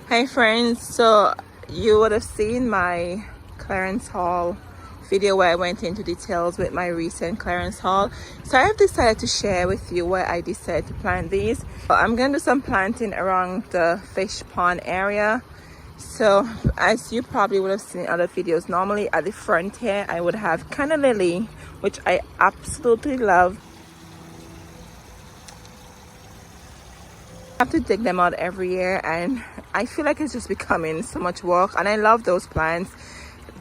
Hi friends, so you would have seen my clearance haul video where I went into details with my recent clearance haul. So I have decided to share with you where I decided to plant these. I'm going to do some planting around the fish pond area. So as you probably would have seen in other videos, normally at the front here I would have canna lily, which I absolutely love. I have to dig them out every year and I feel like it's just becoming so much work, and I love those plants.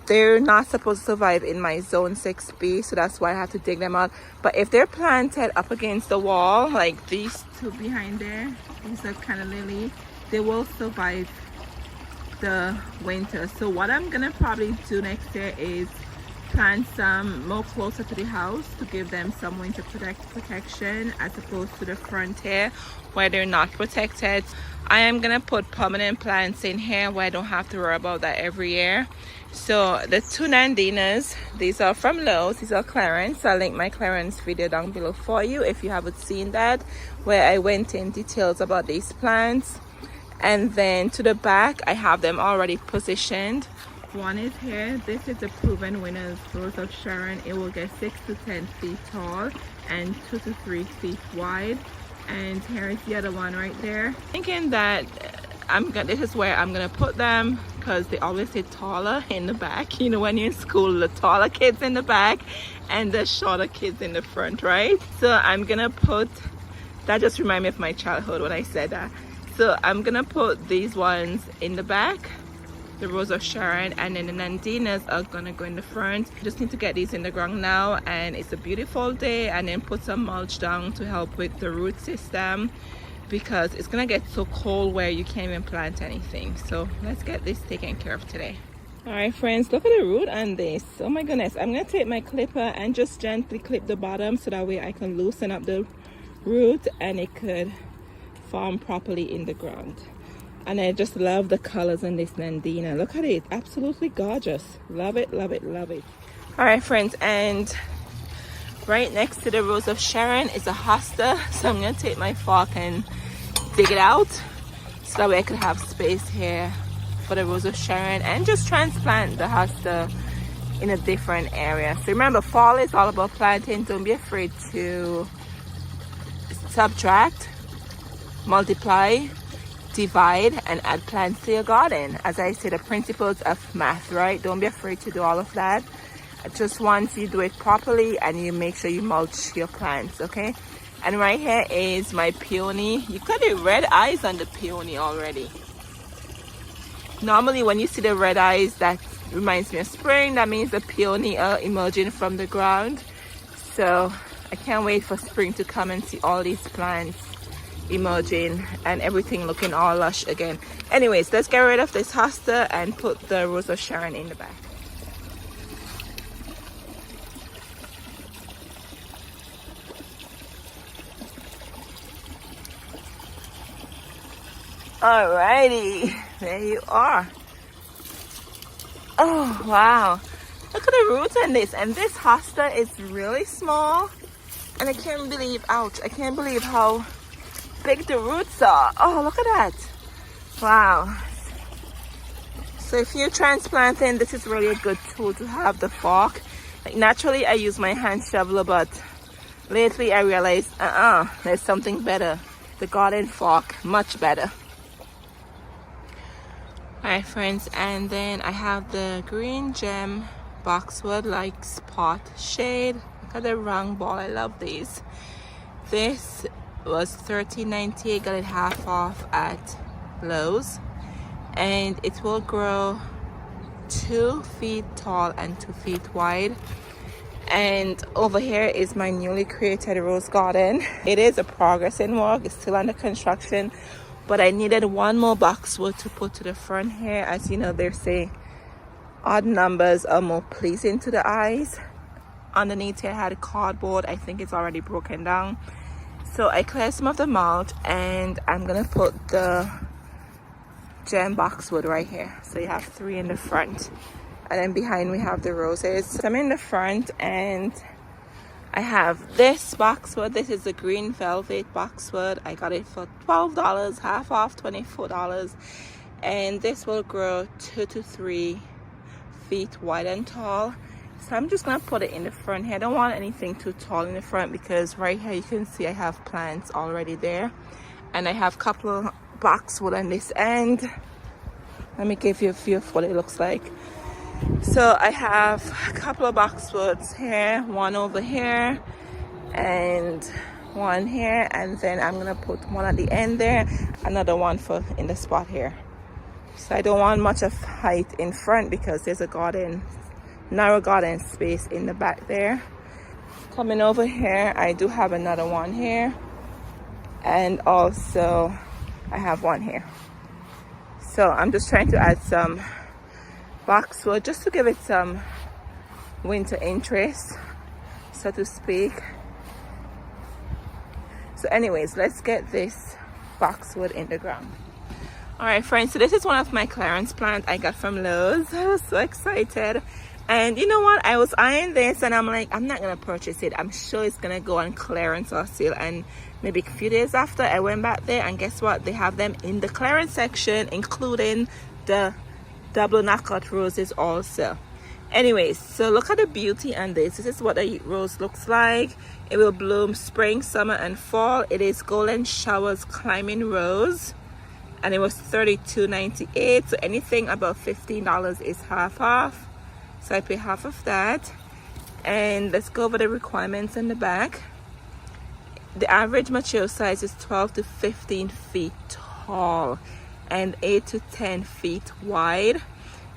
They're not supposed to survive in my zone 6B, so that's why I have to dig them out. But if they're planted up against the wall like these two behind there, these are kind of lily, they will survive the winter. So what I'm gonna probably do next year is plant some more closer to the house to give them some winter protection, as opposed to the front here where they're not protected. I am gonna put permanent plants in here where I don't have to worry about that every year. So the two Nandinas, these are from Lowe's, these are clearance. I'll link my clearance video down below for you if you haven't seen that, where I went in details about these plants. And then to the back I have them already positioned. One is here. This is the proven winner's Rose of Sharon. It will get 6 to 10 feet tall and 2 to 3 feet wide. And here is the other one right there. Thinking that this is where I'm gonna put them, because they always say taller in the back. You know, when you're in school, the taller kids in the back and the shorter kids in the front, right? So I'm gonna put, that just reminded me of my childhood when I said that. So I'm gonna put these ones in the back, the Rose of Sharon, and then the Nandinas are gonna go in the front. Just need to get these in the ground now, and it's a beautiful day, and then put some mulch down to help with the root system, because it's gonna get so cold where you can't even plant anything. So let's get this taken care of today. All right friends, look at the root on this. Oh my goodness. I'm gonna take my clipper and just gently clip the bottom so that way I can loosen up the root and it could form properly in the ground. And I just love the colors in this Nandina. Look at it, absolutely gorgeous. Love it, love it, love it. All right friends, and right next to the Rose of Sharon is a hosta. So I'm gonna take my fork and dig it out so that way I could have space here for the Rose of Sharon and just transplant the hosta in a different area. So remember, fall is all about planting. Don't be afraid to subtract, multiply, divide, and add plants to your garden. As I say, the principles of math, right? Don't be afraid to do all of that. Just once you do it properly and you make sure you mulch your plants, okay? And right here is my peony. You got the red eyes on the peony already. Normally when you see the red eyes, that reminds me of spring. That means the peony are emerging from the ground. So I can't wait for spring to come and see all these plants emerging and everything looking all lush again. Anyways, let's get rid of this hosta and put the Rose of Sharon in the back. Alrighty, there you are. Oh wow, look at the roots in this, and this hosta is really small, and I can't believe, ouch, I can't believe how big the roots are. Oh, look at that. Wow. So if you're transplanting, this is really a good tool to have, the fork. Like naturally I use my hand shoveler, but lately I realized there's something better. The garden fork, much better. Alright friends, and then I have the green gem boxwood like spot shade. Look at the round ball, I love these. This was $13.98, got it half off at Lowe's, and it will grow 2 feet tall and 2 feet wide. And over here is my newly created rose garden. It is a progress in work, it's still under construction, but I needed one more boxwood to put to the front here. As you know, they say odd numbers are more pleasing to the eyes. Underneath here I had cardboard. I think it's already broken down. So I cleared some of the mulch and I'm gonna put the gem boxwood right here. So you have 3 in the front. And then behind we have the roses. So I'm in the front and I have this boxwood. This is the green velvet boxwood. I got it for $12, half off $24. and this will grow 2 to 3 feet wide and tall. So I'm just gonna put it in the front here. I don't want anything too tall in the front because right here you can see I have plants already there, and I have a couple of boxwood on this end. Let me give you a view of what it looks like. So I have a couple of boxwoods here, one over here and one here, and then I'm gonna put one at the end there, another one for in the spot here. So I don't want much of height in front because there's a garden, narrow garden space in the back there. Coming over here, I do have another one here, and also I have one here. So I'm just trying to add some boxwood just to give it some winter interest, so to speak. So anyways, let's get this boxwood in the ground. All right, friends, so this is one of my clearance plants I got from Lowe's. I was so excited. And you know what, I was eyeing this and I'm like, I'm not gonna purchase it. I'm sure it's gonna go on clearance or sale. And maybe a few days after, I went back there and guess what, they have them in the clearance section, including the double knockout roses also. Anyways, so look at the beauty on this. This is what a rose looks like. It will bloom spring, summer and fall. It is Golden Showers Climbing Rose, and it was $32.98. So anything above $15 is half off. So I pay half of that. And let's go over the requirements in the back. The average mature size is 12 to 15 feet tall and 8 to 10 feet wide.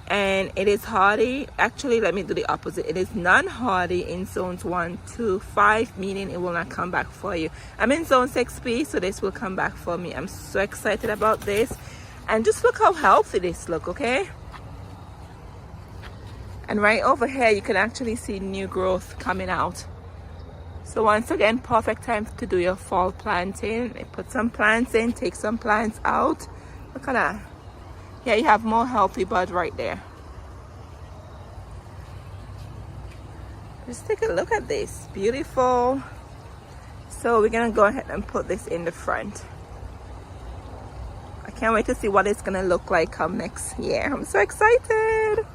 And it is hardy. Actually, let me do the opposite. It is non-hardy in zones 1 to 5, meaning it will not come back for you. I'm in zone 6B, so this will come back for me. I'm so excited about this. And just look how healthy this look, okay? And right over here, you can actually see new growth coming out. So once again, perfect time to do your fall planting. Put some plants in, take some plants out. Look at that. Yeah, you have more healthy bud right there. Just take a look at this. Beautiful. So we're gonna go ahead and put this in the front. I can't wait to see what it's gonna look like come next year. I'm so excited.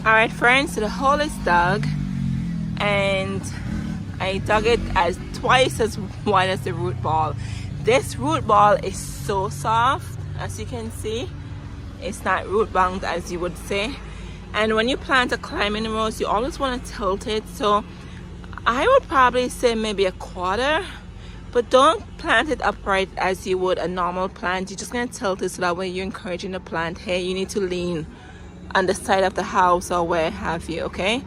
All right, friends, so the hole is dug, and I dug it as twice as wide as the root ball. This root ball is so soft, as you can see. It's not root bound, as you would say. And when you plant a climbing rose, you always want to tilt it. So I would probably say maybe a quarter, but don't plant it upright as you would a normal plant. You're just going to tilt it so that way you're encouraging the plant, hey, you need to lean on the side of the house or where have you, okay?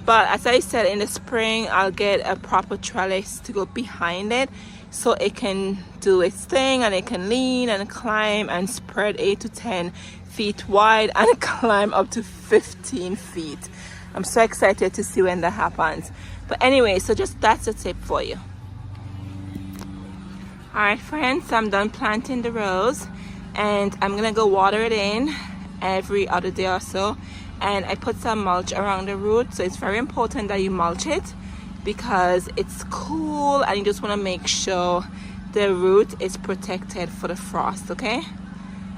But as I said, in the spring I'll get a proper trellis to go behind it so it can do its thing and it can lean and climb and spread 8 to 10 feet wide and climb up to 15 feet. I'm so excited to see when that happens. But anyway, so just that's a tip for you. All right, friends, I'm done planting the rose and I'm gonna go water it in every other day or so, and I put some mulch around the root. So it's very important that you mulch it because it's cool and you just want to make sure the root is protected for the frost, okay?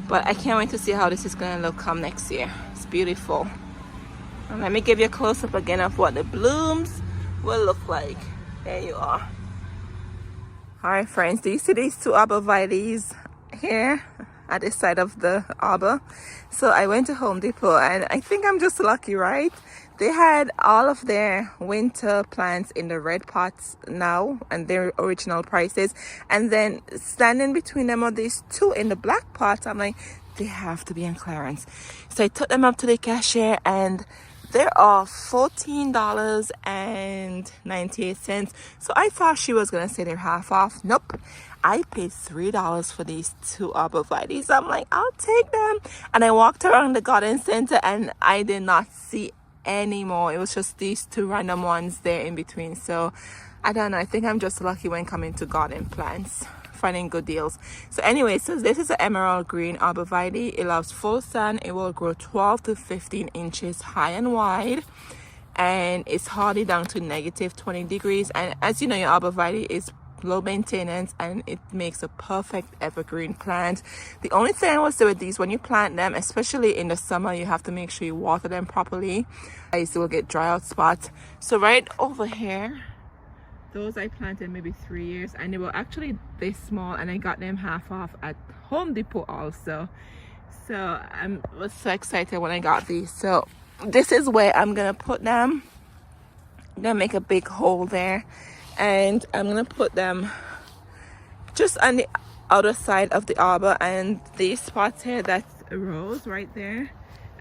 But I can't wait to see how this is going to look come next year. It's beautiful. And let me give you a close-up again of what the blooms will look like. There you are. All right, friends, do you see these two arborvitaes here at the side of the arbor? So I went to Home Depot and I think I'm just lucky, right? They had all of their winter plants in the red pots now and their original prices, and then standing between them are these two in the black pots. I'm like, they have to be on clearance. So I took them up to the cashier and they're all $14.98. So I thought she was gonna say they're half off. Nope, I paid $3 for these two arborvitaes. I'm like, I'll take them. And I walked around the garden center and I did not see any more. It was just these two random ones there in between. So I don't know, I think I'm just lucky when coming to garden plants, finding good deals. So anyway, so this is an emerald green arborvitae. It loves full sun. It will grow 12 to 15 inches high and wide, and it's hardy down to -20 degrees. And as you know, your arborvitae is low maintenance, and it makes a perfect evergreen plant. The only thing I will say with these, when you plant them, especially in the summer, you have to make sure you water them properly. Otherwise you will get dry out spots. So right over here, those I planted maybe 3 years, and they were actually this small, and I got them half off at Home Depot also. So I was so excited when I got these. So this is where I'm gonna put them. I'm gonna make a big hole there, and I'm gonna put them just on the outer side of the arbor. And these spots here, that's a rose right there,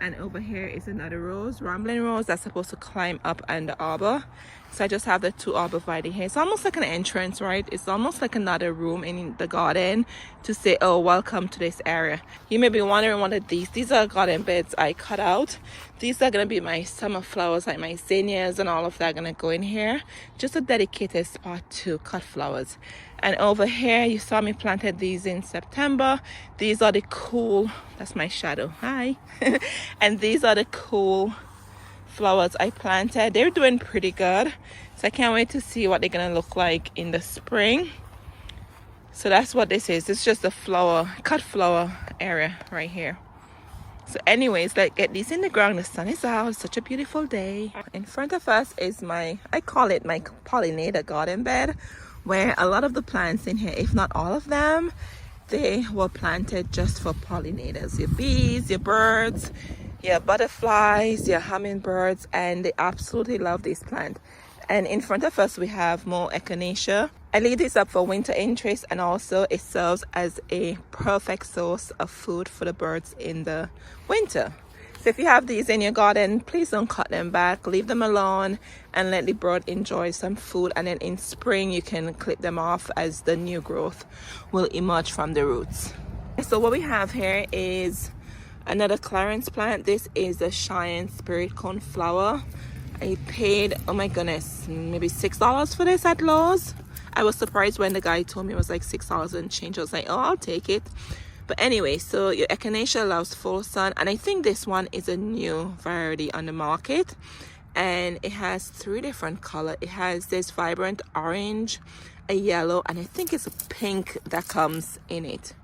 and over here is another rose, rambling rose, that's supposed to climb up on the arbor. So I just have the 2 arborvitae here. It's almost like an entrance, right? It's almost like another room in the garden to say, oh, welcome to this area. You may be wondering what are these are garden beds I cut out. These are gonna be my summer flowers, like my zinnias and all of that gonna go in here. Just a dedicated spot to cut flowers. And over here, you saw me planted these in September. These are the cool, that's my shadow, hi. And these are the cool flowers I planted. They're doing pretty good, so I can't wait to see what they're gonna look like in the spring. So that's what this is. It's just a flower, cut flower area right here. So anyways, let's get these in the ground. The sun is out. It's such a beautiful day. In front of us is my, I call it my pollinator garden bed, where a lot of the plants in here, if not all of them, they were planted just for pollinators. Your bees, your birds, your butterflies, your hummingbirds, and they absolutely love this plant. And in front of us we have more Echinacea. I leave this up for winter interest, and also it serves as a perfect source of food for the birds in the winter. So if you have these in your garden, please don't cut them back, leave them alone and let the bird enjoy some food. And then in spring you can clip them off as the new growth will emerge from the roots. So what we have here is another Clarence plant. This is the Sharon Spirit Coneflower. I paid, oh my goodness, maybe $6 for this at Lowe's. I was surprised when the guy told me it was like $6 and change. I was like, oh, I'll take it. But anyway, so your Echinacea loves full sun, and I think this one is a new variety on the market, and it has 3 different colors. It has this vibrant orange, a yellow, and I think it's a pink that comes in it.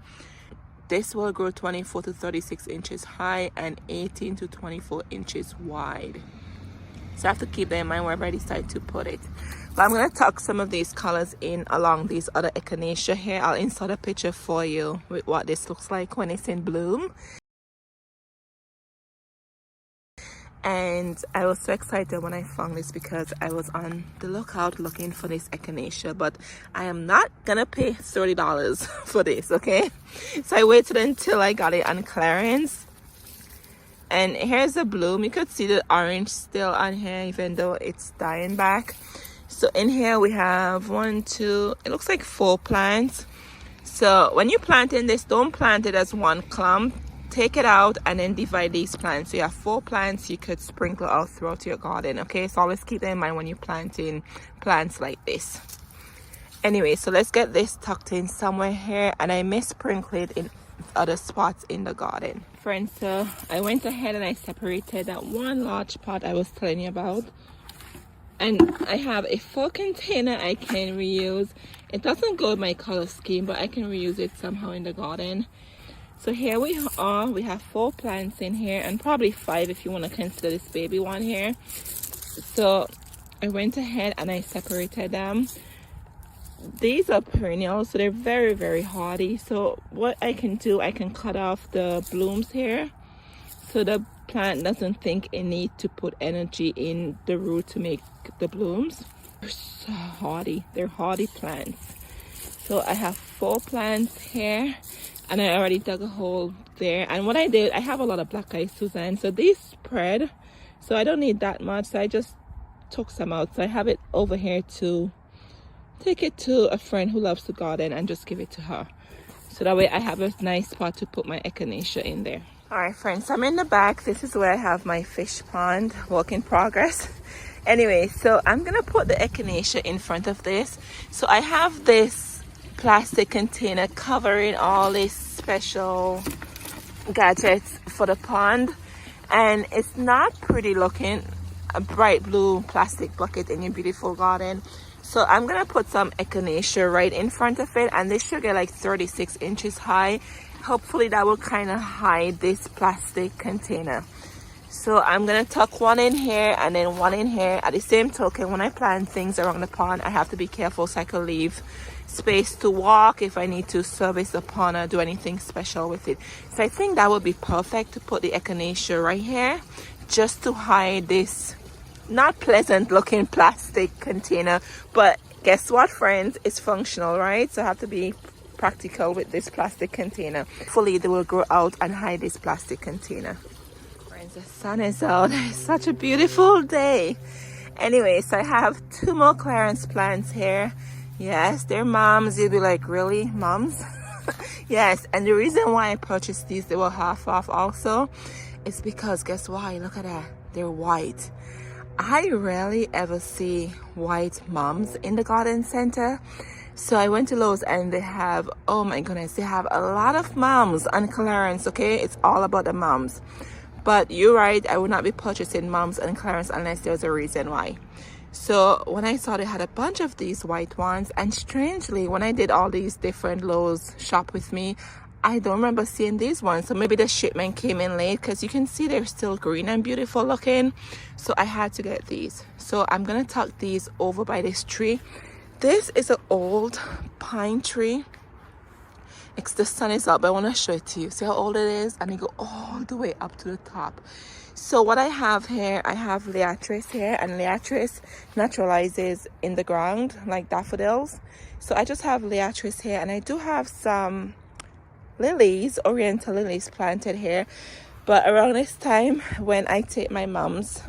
This will grow 24 to 36 inches high and 18 to 24 inches wide. So I have to keep that in mind wherever I decide to put it. But I'm going to tuck some of these colors in along these other Echinacea here. I'll insert a picture for you with what this looks like when it's in bloom. And I was so excited when I found this because I was on the lookout looking for this Echinacea, but I am not gonna pay $30 for this, okay? So I waited until I got it on clearance. And here's the bloom. You could see the orange still on here even though it's dying back. So in here we have 1, 2, it looks like 4 plants. So when you plant in this, don't plant it as one clump. Take it out and then divide these plants. So you have 4 plants you could sprinkle out throughout your garden, okay? So always keep that in mind when you're planting plants like this. Anyway, so let's get this tucked in somewhere here, and I may sprinkle it in other spots in the garden. Friends, so I went ahead and I separated that one large pot I was telling you about, and I have a full container I can reuse. It doesn't go with my color scheme, but I can reuse it somehow in the garden. So here we are. We have 4 plants in here, and probably 5 if you want to consider this baby one here. So I went ahead and I separated them. These are perennials, so they're very, very hardy. So what I can do, I can cut off the blooms here so the plant doesn't think it needs to put energy in the root to make the blooms. They're so hardy. They're hardy plants. So I have 4 plants here, and I already dug a hole there. And what I did, I have a lot of black-eyed Suzanne, so these spread, so I don't need that much. So I just took some out. So I have it over here to take it to a friend who loves to garden and just give it to her. So that way I have a nice spot to put my Echinacea in there. All right, friends, I'm in the back. This is where I have my fish pond, work in progress. Anyway, so I'm gonna put the Echinacea in front of this. So I have this plastic container covering all these special gadgets for the pond, and it's not pretty looking, a bright blue plastic bucket in your beautiful garden. So I'm gonna put some Echinacea right in front of it, and this should get like 36 inches high. Hopefully that will kind of hide this plastic container. So I'm gonna tuck one in here and then one in here. At the same token, when I plant things around the pond, I have to be careful so I can leave space to walk if I need to service the pond or do anything special with it. So I think that would be perfect to put the Echinacea right here, just to hide this not pleasant looking plastic container. But guess what, friends, it's functional, right? So I have to be practical with this plastic container. Hopefully they will grow out and hide this plastic container. Friends, the sun is out. It's such a beautiful day. Anyways, I have 2 more clearance plants here. Yes, they're moms. You'll be like, really, moms? Yes, and the reason why I purchased these, they were half off also, is because guess why? Look at that, they're white. I rarely ever see white mums in the garden center. So I went to Lowe's and they have, oh my goodness, they have a lot of mums on clearance. Okay, it's all about the mums. But you're right, I would not be purchasing mums on clearance unless there's a reason why. So when I saw they had a bunch of these white ones, and strangely when I did all these different Lowe's shop with me, I don't remember seeing these ones. So maybe the shipment came in late, because you can see they're still green and beautiful looking. So I had to get these. So I'm gonna tuck these over by this tree. This is an old pine tree. The sun is up, but I want to show it to you. See how old it is? And it go all the way up to the top. So what I have here, I have Liatris here, and Liatris naturalizes in the ground like daffodils. So I just have Liatris here, and I do have some lilies, oriental lilies planted here. But around this time, when I take my mums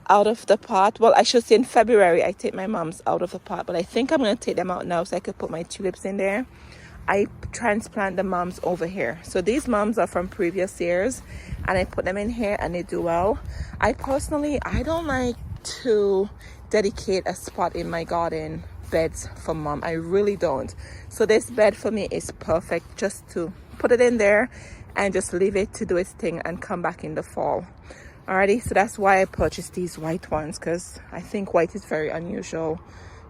out of the pot, well, I should say in February I take my mums out of the pot, but I think I'm going to take them out now so I could put my tulips in there. I transplant the mums over here. So these mums are from previous years, and I put them in here and they do well. I don't like to dedicate a spot in my garden beds for mum. I really don't. So this bed for me is perfect, just to put it in there and just leave it to do its thing and come back in the fall. Alrighty, so that's why I purchased these white ones, because I think white is very unusual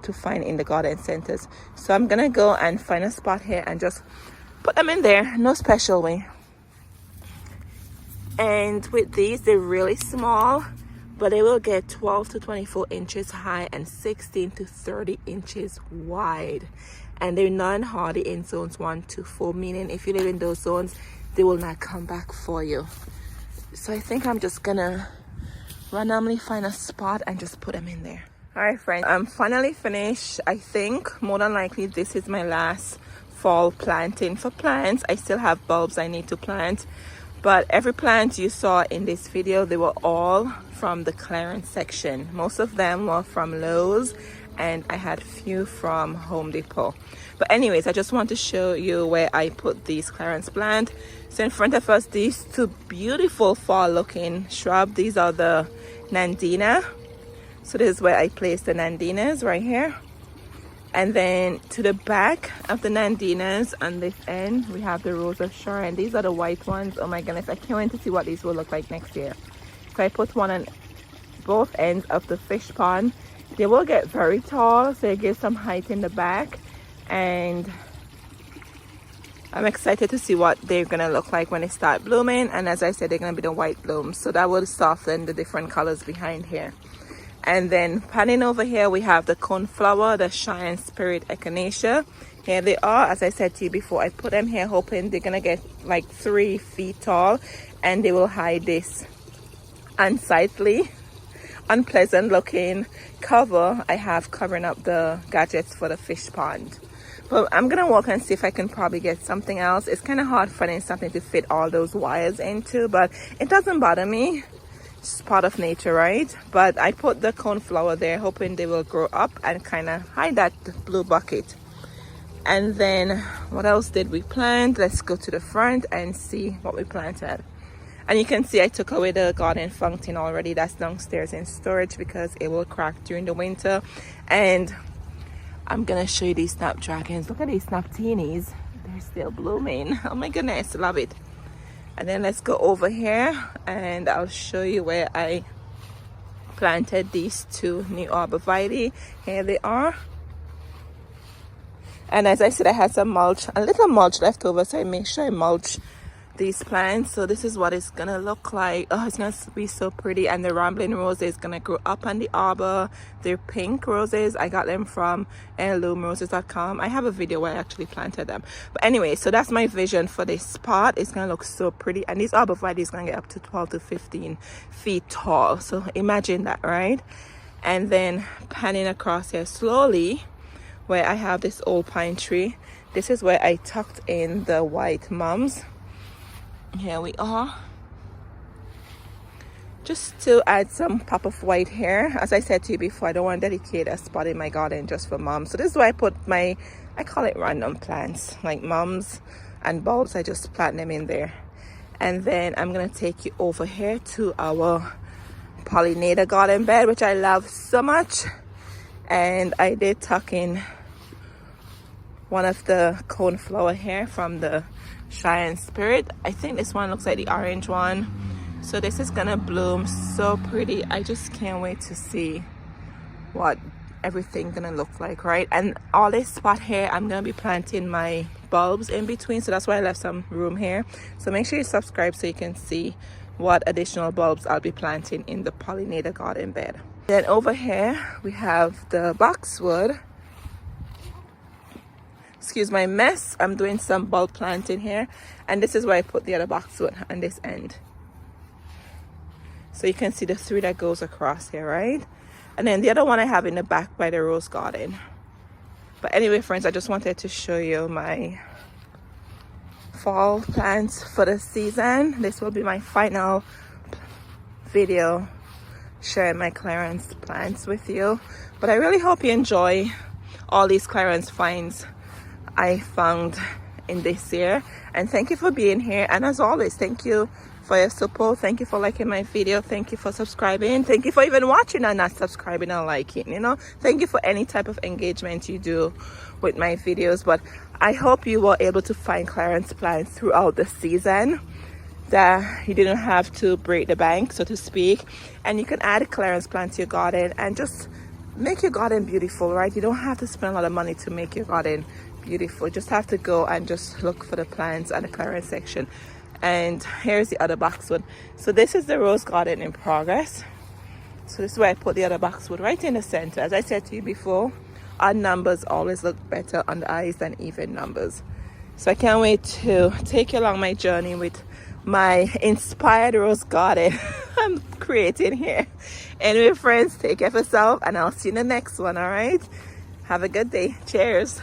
to find in the garden centers. So I'm gonna go and find a spot here and just put them in there, no special way. And with these, they're really small, but they will get 12 to 24 inches high and 16 to 30 inches wide. And they're non-hardy in zones 1 to 4, meaning if you live in those zones, they will not come back for you. So I think I'm just gonna randomly find a spot and just put them in there. All right, friends, I'm finally finished. I think more than likely this is my last fall planting for plants. I still have bulbs I need to plant, but every plant you saw in this video, they were all from the clearance section. Most of them were from Lowe's, and I had a few from Home Depot. But anyways, I just want to show you where I put these clearance plants. So in front of us, these 2 beautiful fall looking shrubs. These are the Nandina. So this is where I place the Nandinas, right here. And then to the back of the Nandinas, on this end, we have the Rose of Sharon. These are the white ones. Oh my goodness, I can't wait to see what these will look like next year. So I put one on both ends of the fish pond. They will get very tall, so it gives some height in the back. And I'm excited to see what they're gonna look like when they start blooming. And as I said, they're gonna be the white blooms, so that will soften the different colors behind here. And then panning over here, we have the Coneflower, the Shine Spirit Echinacea. Here they are. As I said to you before, I put them here hoping they're gonna get like 3 feet tall, and they will hide this unsightly, unpleasant looking cover I have covering up the gadgets for the fish pond. But I'm gonna walk and see if I can probably get something else. It's kind of hard finding something to fit all those wires into, but it doesn't bother me. It's part of nature, right? But I put the Coneflower there hoping they will grow up and kind of hide that blue bucket. And then what else did we plant? Let's go to the front and see what we planted. And you can see I took away the garden fountain already. That's downstairs in storage because it will crack during the winter. And I'm gonna show you these snapdragons. Look at these snaptinis. They're still blooming. Oh my goodness, love it. And then let's go over here and I'll show you where I planted these 2 new Arborvitae. Here they are. And as I said, I had some mulch, a little mulch left over, so I make sure I mulch these plants. So this is what it's gonna look like. Oh, it's gonna be so pretty. And the rambling roses is gonna grow up on the arbor. They're pink roses. I got them from heirloomroses.com. I have a video where I actually planted them. But anyway, so that's my vision for this spot. It's gonna look so pretty, and these arborvitae is gonna get up to 12 to 15 feet tall. So imagine that, right? And then panning across here slowly, where I have this old pine tree. This is where I tucked in the white mums. Here we are, just to add some pop of white here. As I said to you before, I don't want to dedicate a spot in my garden just for mums. So this is why I put my, I call it random plants, like mums and bulbs. I just plant them in there. And then I'm gonna take you over here to our pollinator garden bed, which I love so much. And I did tuck in one of the coneflower here from the Sharon Spirit. I think this one looks like the orange one. So this is gonna bloom so pretty. I just can't wait to see what everything gonna look like, right? And all this spot here, I'm gonna be planting my bulbs in between, so that's why I left some room here. So make sure you subscribe so you can see what additional bulbs I'll be planting in the pollinator garden bed. Then over here we have the boxwood. Excuse my mess, I'm doing some bulb planting here, and this is where I put the other boxwood on this end. So you can see the three that goes across here, right? And then the other one I have in the back by the rose garden. But anyway, friends, I just wanted to show you my fall plants for the season. This will be my final video sharing my clearance plants with you. But I really hope you enjoy all these clearance finds I found in this year. And thank you for being here. And as always, thank you for your support. Thank you for liking my video. Thank you for subscribing. Thank you for even watching and not subscribing and liking, you know. Thank you for any type of engagement you do with my videos. But I hope you were able to find clearance plants throughout the season, that you didn't have to break the bank, so to speak, and you can add a clearance plant to your garden and just make your garden beautiful, right? You don't have to spend a lot of money to make your garden beautiful. You just have to go and just look for the plants at the clearance section. And here's the other boxwood. So this is the rose garden in progress. So this is where I put the other boxwood, right in the center. As I said to you before, odd numbers always look better on the eyes than even numbers. So I can't wait to take you along my journey with my inspired rose garden I'm creating here. Anyway, friends, take care of yourself, and I'll see you in the next one. All right, have a good day. Cheers.